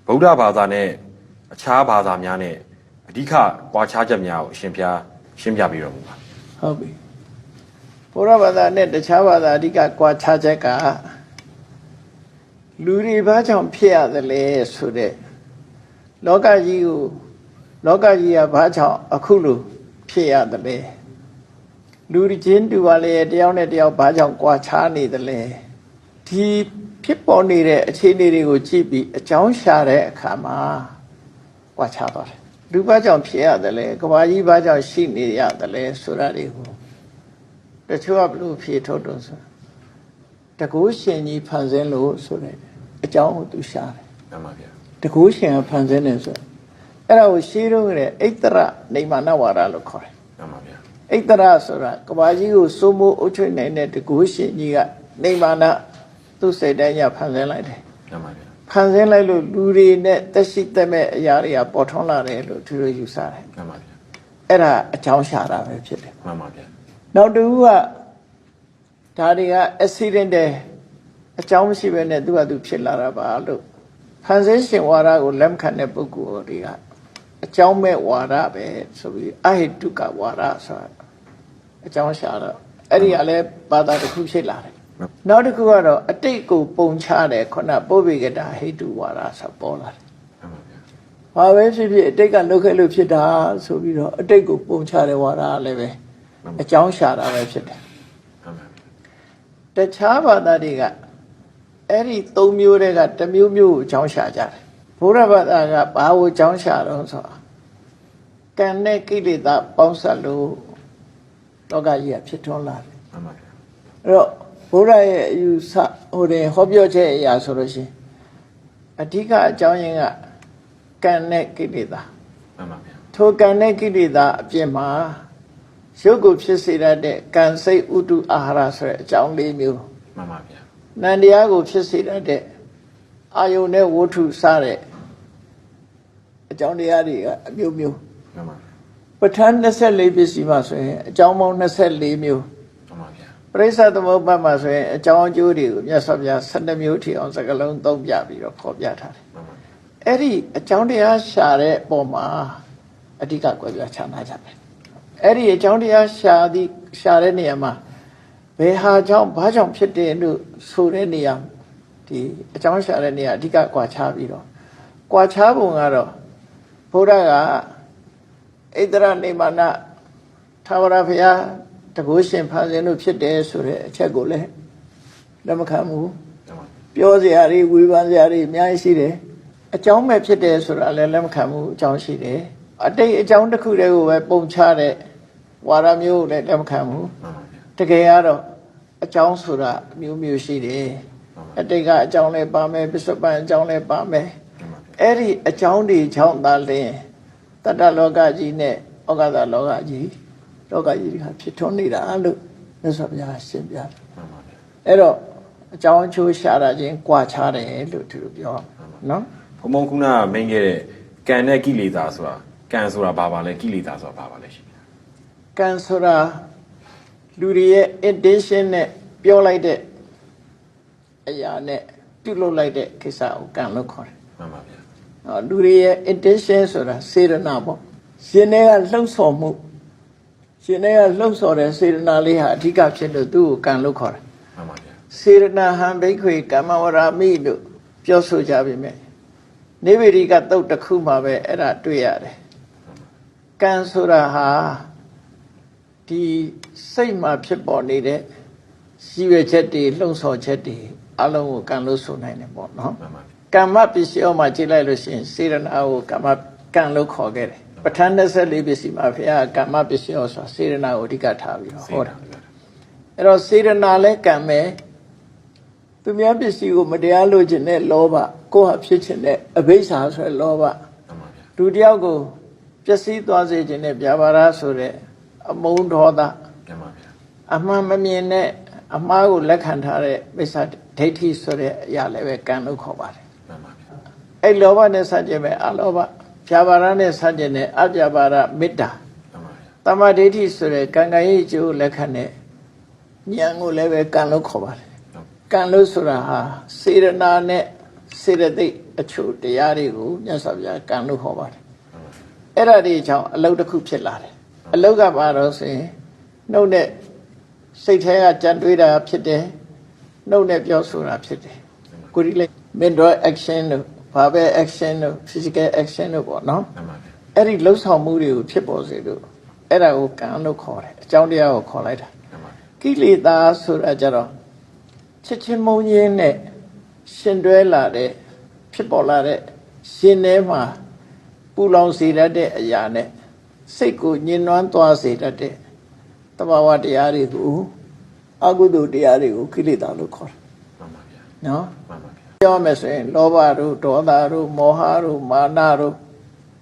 ဗုဒ္ဓဘာသာနဲ့အခြားဘာသာများနဲ့အဓိကကွာခြားချက်များကိုအရှင်ဘုရားရှင်းပြပြီးတော့မူပါဟုတ်ပြီဗုဒ္ဓဘာသာနဲ့တခြားဘာသာအဓိကကွာခြားချက်ကလူတွေဘာကြောင့်ဖြစ်ရသလဲဆိုတဲ့လောကကြီးကဘာကြောင့်အခုလိုဖြစ်ရသလဲလူချင်းတူပါလေတယောက်နဲ့တယောက်ဘာကြောင့်ကွာခြားနေသလဲဒီဖြစ်ပေါ်နေတဲ့အခြေအနေတွေကိုကြည့်ပြီးအကြောင်းရှာတဲ့အခါမှာကွာခြားသွားတယ်လူဘာကြောင့်ဖြစ်ရသလဲကဘာကြီးဘာကြောင့်ရှိနေရသလဲဆိုတာတွေကိုတချို့ကဘလို့ဖြေထုတ်တော့ဆိုတကူရှင်ကြီးဖန်ဆင်းလို့ဆိုတဲ့အကြောင်းကိုသူရှာတယ်မှန်ပါဗျာတကူရှင်ကဖန်ဆင်းတယ်ဆိုအဲ့ဒါကိုရှင်းတော့တဲ့ဣတ္တရနေမာနဝါဒလို့ခေါ်တယ်မှန်ပါဗျာဣတ္တရဆိုတာကဘာကြီးကိုစိုးမိုးအုပ်ချုပ်နိုင်တဲ့တကူရှင်ကြီးကနေမာနသူ့စိတ်တိုင်းညဖန်ဆင်းလိုက်တယ်မှန်ပါဗျာဖန်ဆင်းလိုက်လို့လူတွေနဲ့တက်ရှိတက်မဲ့အရာတွေကပေါ်ထွန်းလာတယ်လို့သူတို့ယူဆတယ်မှန်ပါဗျာအဲ့ဒါအကြောင်းရှာတာပဲဖြစ်တယ်မှန်ပါဗျာနောက်တစ်ခုကဒါတွေက accident တဲ့အကြောင်းမရှိဘဲနဲ့သူကသူဖြစ်လာတာပါလို့ဖန်ဆင်းရှင်ဝါဒကိုလက်မခံတဲ့ပုဂ္ဂိုလ်တွေကအကြောင်းမဲ့ဝါဒပဲဆိုပြီးအဟိတုကဝါဒဆိုတာအကြောင်းရှာတော့အဲ့ဒီကလည်းဘာသာတစ်ခုဖြစ်လာတယ်နောက်တစ်ခုကတော့အတိတ်ကိုပုံချတယ်ခုနပုဗ္ဗေကတာဟိတုဝါဒဆိုပေါ်လာတယ်ဘာပဲဖြစ်ဖြစ်အတိတ်ကလုပ်ခဲ့လို့ဖြစ်တာဆိုပြီးတော့အတိတ်ကိုပုံချတဲ့ဝါဒလည်းပဲအကြောင်းရှာတာပဲဖြစ်တယ်တခြားဘာသာတွေကအဲ့ဒီ၃မျိုးတည်းကတစ်မျိုးမျိုးကိုအကြောင်းရှာကြတယ်ဘုရားဘာသာကဘာကိုအကြောင်းရှာတော့ဆိုကံနဲ့ကိလေသာပေါင်းစပ်လို့လောကကြီးကဖြစ်ထွန်းလာတယ်မှန်ပါဗျာအဲ့တော့ဘုရားရဲ့အယူဆဟိုတယ်ဟောပြောချက်အရာဆိုလို့ရှိရင်အဓိကအကြောင်းရင်းကကံနဲ့ကိလေသာမှန်ပါဗျာထိုကံနဲ့ကိလေသာအပြင်မှာရုပ်ကိုဖြစ်စေတတ်တဲ့ကံစိတ်ဥတုအာဟာရဆိုတဲ့အကြောင်း၄မျိုးမှန်ပါဗျာနန္တရားကိုဖြစ်စေတတ်တဲ့အာယုန်နဲ့ဝဋ္ထုစတဲ့အကြောင်းတရားတွေကအမျိုးမျိုးမှန်ပါပဋ္ဌာန်း24ပစ္စည်းမှာဆိုရင်အကြောင်းပေါင်း24မျိုးမှန်ပါဗျာပရိစ္ဆသမုပ္ပါဒ်မှာဆိုရင်အကြောင်းအကျိုးတွေကိုမြတ်စွာဘုရား12မျိုးထိအောင်စကားလုံးသုံးပြပြီးတော့ဖော်ပြထားတယ်မှန်ပါအဲ့ဒီအကြောင်းတရားရှာတဲ့ပုံမှာအဓိကကွဲပြားခြားနားကြတယ်အဲ့ဒီအကြောင်းတရားရှာတဲ့နေရာမှာဘယ်ဟာကြောင့်ဘာကြောင့်ဖြစ်တယ်လို့ဆိုတဲ့နေရာဒီအကြောင်းရှာတဲ့နေရာအဓိကကွာခြားပြီးတော့ကွာခြားပုံကတော့ဘုရားကဣတ္တရနေမာနသာဝရဘုရားတကုရှင်ဖန်ဆင်းလို့ဖြစ်တယ်ဆိုတဲ့အချက်ကိုလည်းလက်မခံဘူးပြောစရာတွေဝေဖန်စရာတွေအများကြီးရှိတယ်အကြောင်းမဲ့ဖြစ်တယ်ဆိုတာလည်းလက်မခံဘူးအကြောင်းရှိတယ်အတိတ်အကြောင်းတစ်ခုတည်းကိုပဲပုံချတဲ့ဝါဒမျိုးကိုလည်းလက်မခံဘူးတကယ်ကတော့အကြောင်းဆိုတာမျိုးမျိုးရှိတယ်အတိတ်ကအကြောင်းလည်းပါမယ်ပစ္စုပန်အကြောင်းလည်းပါမယ်အဲ့ဒီအကြောင်းတွေကြောင့်သာလျှင်တတ္တလောကကြီးနဲ့ဩဃတလောကကြီးကဖြစ်ထွန်းနေတာလို့မြတ်စွာဘုရားရှင်းပြတယ်အဲ့တော့အကြောင်းအချိုးရှာတာချင်းကြွားချတယ်လို့သူတို့ပြောနော်ဘုံဘုံခုနကမိန်ခဲ့တဲ့ကံနဲ့ကိလေသာဆိုတာကံဆိုတာဘာပါလဲကိလေသာဆိုတာဘာပါလဲရှိပြီကံဆိုတာလူတွေရဲ့ intention နဲ့ပြောလိုက်တဲ့အရာနဲ့ပြုလုပ်လိုက်တဲ့ကိစ္စကိုကံလို့ခေါ်တယ်မှန်ပါဗျာလူတွေရဲ့ intention ဆိုတာစေတနာပေါ့ရှင်တွေကလှုပ်ဆော်မှုရှင်တွေကလှုပ်ဆော်တဲ့စေတနာလေးဟာအဓိကဖြစ်လို့သူ့ကိုကံလို့ခေါ်တယ်မှန်ပါဗျာစေတနာဟံဘိက္ခွေကမ္မဝရာမိလို့ပြောဆိုကြပြီမဲ့နိဗ္ဗေရိကတုတ်တစ်ခုမှာပဲအဲ့ဒါတွေ့ရတယ်ကံဆိုတာဟာဒီစိတ်မှာဖြစ်ပေါ်နေတဲ့ရှိရချက်တွေလှုံ့ဆော်ချက်တွေအလုံးကိုကံလို့ဆိုနိုင်တယ်ပေါ့နော်ကမ္မပစ္စည်းအောမှာကြည့်လိုက်လို့ရှိရင်စေတနာကိုကံလို့ခေါ်ခဲ့တယ်ပဋ္ဌာန်း24ပစ္စည်းမှာဘုရားကမ္မပစ္စည်းအောဆိုတာစေတနာကိုအဓိကထားပြီးဟောတာအဲ့တော့စေတနာလဲကံပဲသူများပစ္စည်းကိုမတရားလို့ခြင်းနဲ့လောဘကိုယ်ဟာဖြစ်ခြင်းနဲ့အဘိဓါဆိုတဲ့လောဘလူတယောက်ကိုပျက်စီးသွားစေခြင်းနဲ့ဗျာပါဒဆိုတဲ့အမုန်းဒေါသအမှန်မမြင်တဲ့အမှားကိုလက်ခံထားတဲ့မိစ္ဆာဒိဋ္ဌိဆိုတဲ့အရာလည်းပဲကံလို့ခေါ်ပါတယ်အဲ့လောဘနဲ့ဆန့်ကျင်မဲ့အလောဘဗျာပါဒနဲ့ဆန့်ကျင်တဲ့အဗျာပါဒမေတ္တာတမ္မာဒိဋ္ဌိဆိုတဲ့ကံကံရဲ့အကျိုးလက်ခံတဲ့ဉာဏ်ကိုလည်းပဲကံလို့ခေါ်ပါတယ်ကံလို့ဆိုတာဟာစေရနာနဲ့ စေတသိက်အချို့တရားတွေကိုမြတ်စွာဘုရားကံလို့ဟောပါတယ်အဲ့ဒါတွေကြောင့်အလုတ်တစ်ခုဖြစ်လာတယ်အလုတ်ကဘာလို့ဆိုရင်နှုတ်နဲ့စိတ်ထဲကကြံတွေးတာဖြစ်တယ်နှုတ်နဲ့ပြောဆိုတာဖြစ်တယ်ကိုယ်ဒီလေ mental action တို့ verbal action တို့ physical action တို့ပေါ့နော်အဲ့ဒီလှုပ်ဆောင်မှုတွေကိုဖြစ်ပေါ်စေလို့အဲ့ဒါကိုကံလို့ခေါ်တယ်အကြောင်းတရားကိုခေါ်လိုက်တာကိလေသာဆိုတာကြတော့ချစ်ချင်းမုန်းခြင်းနဲ့ရှင်တွဲလာတဲ့ဖြစ်ပေါ်လာတဲ့ရှင်ထဲမှာပူလောင်စေတတ်တဲ့အရာနဲ့စိတ်ကိုညှဉ်းနှွမ်းသွားစေတတ်တဲ့တဘာဝတရားတွေကိုအကုသိုလ်တရားတွေကိုကိလေသာလို့ခေါ်တယ်မှန်ပါဗျာနော်မှန်ပါဗျာပြောမယ်ဆိုရင်လောဘတို့ဒေါသတို့မောဟတို့မာနတို့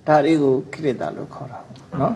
ဒါတွေကိုကိလေသာလို့ခေါ်တာနော်